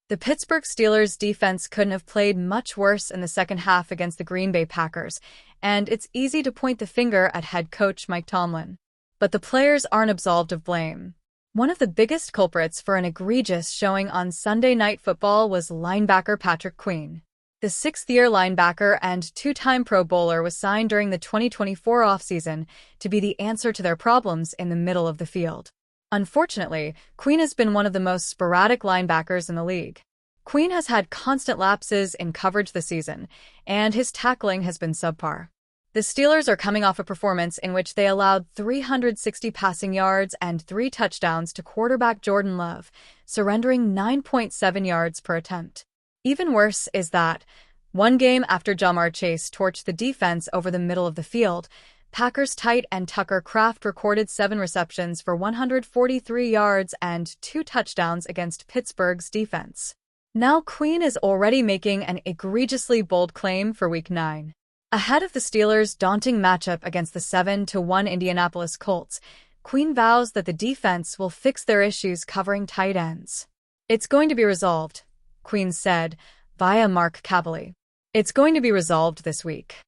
The Pittsburgh Steelers' defense couldn't have played much worse in the second half against the Green Bay Packers, and it's easy to point the finger at head coach Mike Tomlin. But the players aren't absolved of blame. One of the biggest culprits for an egregious showing on Sunday Night Football was linebacker Patrick Queen. The sixth-year linebacker and two-time Pro Bowler was signed during the 2024 offseason to be the answer to their problems in the middle of the field. Unfortunately, Queen has been one of the most sporadic linebackers in the league. Queen has had constant lapses in coverage this season, and his tackling has been subpar. The Steelers are coming off a performance in which they allowed 360 passing yards and 3 touchdowns to quarterback Jordan Love, surrendering 9.7 yards per attempt. Even worse is that, one game after Ja'Marr Chase torched the defense over the middle of the field, Packers tight end Tucker Kraft recorded 7 receptions for 143 yards and 2 touchdowns against Pittsburgh's defense. Now Queen is already making an egregiously bold claim for Week 9. Ahead of the Steelers' daunting matchup against the 7-1 Indianapolis Colts, Queen vows that the defense will fix their issues covering tight ends. "It's going to be resolved," Queen said, via Mark Kavaley. "It's going to be resolved this week."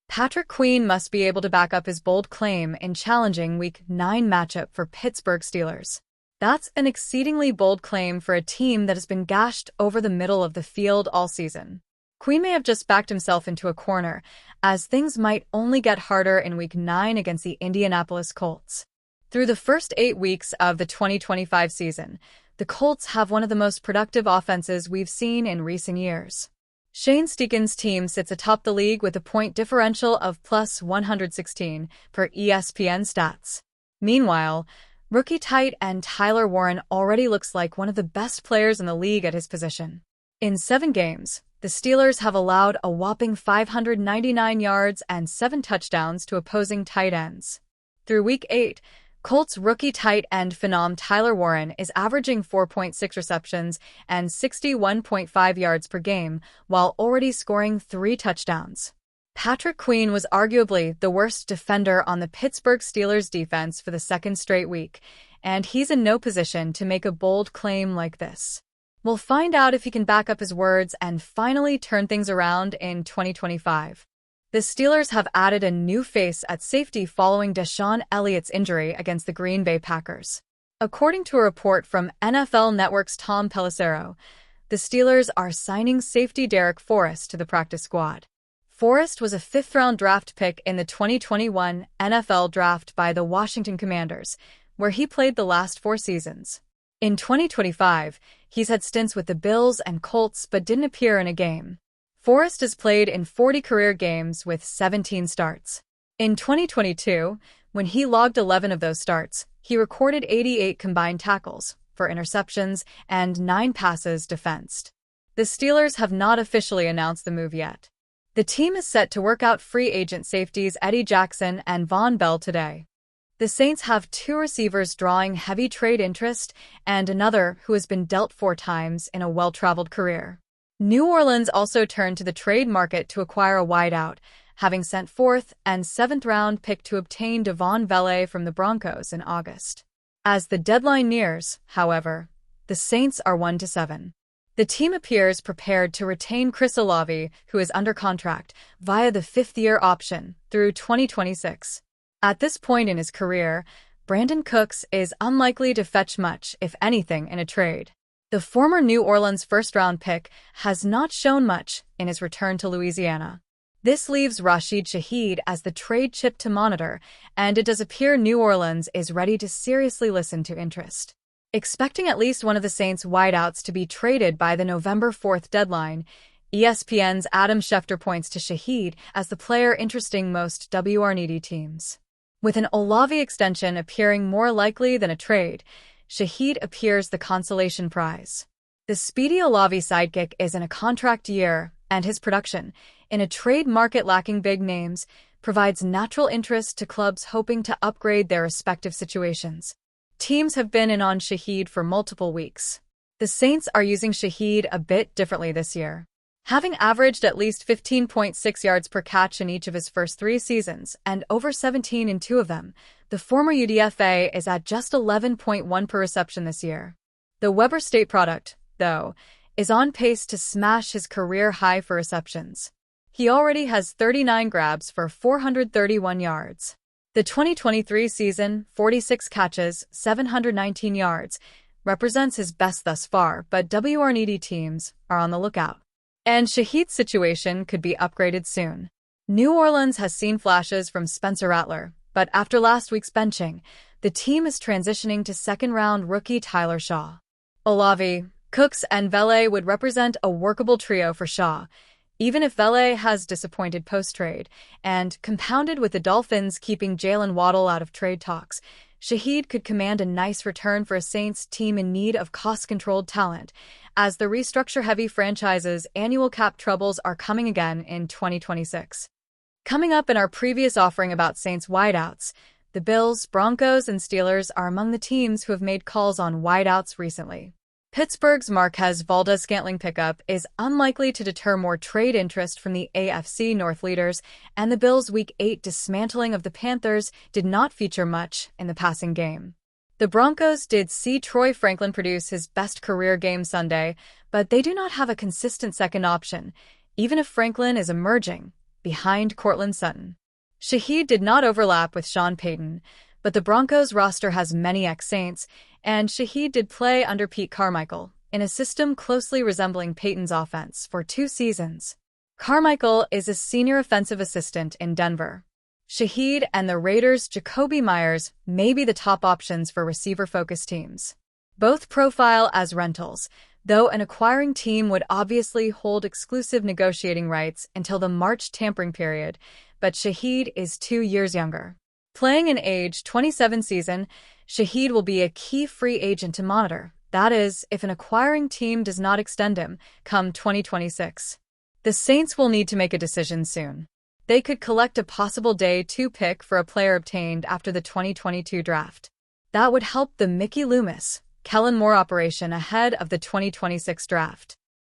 Patrick Queen must be able to back up his bold claim in challenging Week 9 matchup for Pittsburgh Steelers. That's an exceedingly bold claim for a team that has been gashed over the middle of the field all season. Queen may have just backed himself into a corner, as things might only get harder in Week 9 against the Indianapolis Colts. Through the first 8 weeks of the 2025 season, the Colts have one of the most productive offenses we've seen in recent years. Shane Steichen's team sits atop the league with a point differential of plus 116 per ESPN stats. Meanwhile, rookie tight end Tyler Warren already looks like one of the best players in the league at his position. In 7 games, the Steelers have allowed a whopping 599 yards and 7 touchdowns to opposing tight ends. Through Week 8, Colts rookie tight end phenom Tyler Warren is averaging 4.6 receptions and 61.5 yards per game, while already scoring 3 touchdowns. Patrick Queen was arguably the worst defender on the Pittsburgh Steelers defense for the second straight week, and he's in no position to make a bold claim like this. We'll find out if he can back up his words and finally turn things around in 2025. The Steelers have added a new face at safety following Deshaun Elliott's injury against the Green Bay Packers. According to a report from NFL Network's Tom Pelissero, the Steelers are signing safety Derek Forrest to the practice squad. Forrest was a 5th-round draft pick in the 2021 NFL Draft by the Washington Commanders, where he played the last 4 seasons. In 2025, he's had stints with the Bills and Colts but didn't appear in a game. Forrest has played in 40 career games with 17 starts. In 2022, when he logged 11 of those starts, he recorded 88 combined tackles, 4 interceptions, and 9 passes defensed. The Steelers have not officially announced the move yet. The team is set to work out free agent safeties Eddie Jackson and Von Bell today. The Saints have 2 receivers drawing heavy trade interest and another who has been dealt 4 times in a well-traveled career. New Orleans also turned to the trade market to acquire a wideout, having sent 4th and 7th-round pick to obtain Devon Vele from the Broncos in August. As the deadline nears, however, the Saints are 1-7. The team appears prepared to retain Chris Olave, who is under contract, via the 5th-year option through 2026. At this point in his career, Brandon Cooks is unlikely to fetch much, if anything, in a trade. The former New Orleans first-round pick has not shown much in his return to Louisiana. This leaves Rashid Shaheed as the trade chip to monitor, and it does appear New Orleans is ready to seriously listen to interest. Expecting at least one of the Saints' wideouts to be traded by the November 4th deadline, ESPN's Adam Schefter points to Shaheed as the player interesting most WR-needy teams. With an Olave extension appearing more likely than a trade, Shaheed appears the consolation prize. The speedy Olave sidekick is in a contract year, and his production, in a trade market lacking big names, provides natural interest to clubs hoping to upgrade their respective situations. Teams have been in on Shaheed for multiple weeks. The Saints are using Shaheed a bit differently this year. Having averaged at least 15.6 yards per catch in each of his first 3 seasons, and over 17 in 2 of them, the former UDFA is at just 11.1 per reception this year. The Weber State product, though, is on pace to smash his career high for receptions. He already has 39 grabs for 431 yards. The 2023 season, 46 catches, 719 yards, represents his best thus far, but WR-needy teams are on the lookout. And Shaheed's situation could be upgraded soon. New Orleans has seen flashes from Spencer Rattler, but after last week's benching, the team is transitioning to second-round rookie Tyler Shaw. Olave, Cooks, and Vele would represent a workable trio for Shaw, even if Vele has disappointed post-trade, and compounded with the Dolphins keeping Jalen Waddle out of trade talks, Shaheed could command a nice return for a Saints team in need of cost-controlled talent, as the restructure-heavy franchise's annual cap troubles are coming again in 2026. Coming up in our previous offering about Saints wideouts, the Bills, Broncos, and Steelers are among the teams who have made calls on wideouts recently. Pittsburgh's Marquez Valdes-Scantling pickup is unlikely to deter more trade interest from the AFC North leaders, and the Bills' Week 8 dismantling of the Panthers did not feature much in the passing game. The Broncos did see Troy Franklin produce his best career game Sunday, but they do not have a consistent second option, even if Franklin is emerging behind Courtland Sutton. Shaheed did not overlap with Sean Payton, but the Broncos roster has many ex-Saints, and Shaheed did play under Pete Carmichael in a system closely resembling Payton's offense for 2 seasons. Carmichael is a senior offensive assistant in Denver. Shaheed and the Raiders' Jacoby Myers may be the top options for receiver-focused teams. Both profile as rentals, though an acquiring team would obviously hold exclusive negotiating rights until the March tampering period, but Shaheed is 2 years younger. Playing an age 27 season, Shaheed will be a key free agent to monitor. That is, if an acquiring team does not extend him come 2026. The Saints will need to make a decision soon. They could collect a possible day 2 pick for a player obtained after the 2022 draft. That would help the Mickey Loomis, Kellen Moore operation ahead of the 2026 draft.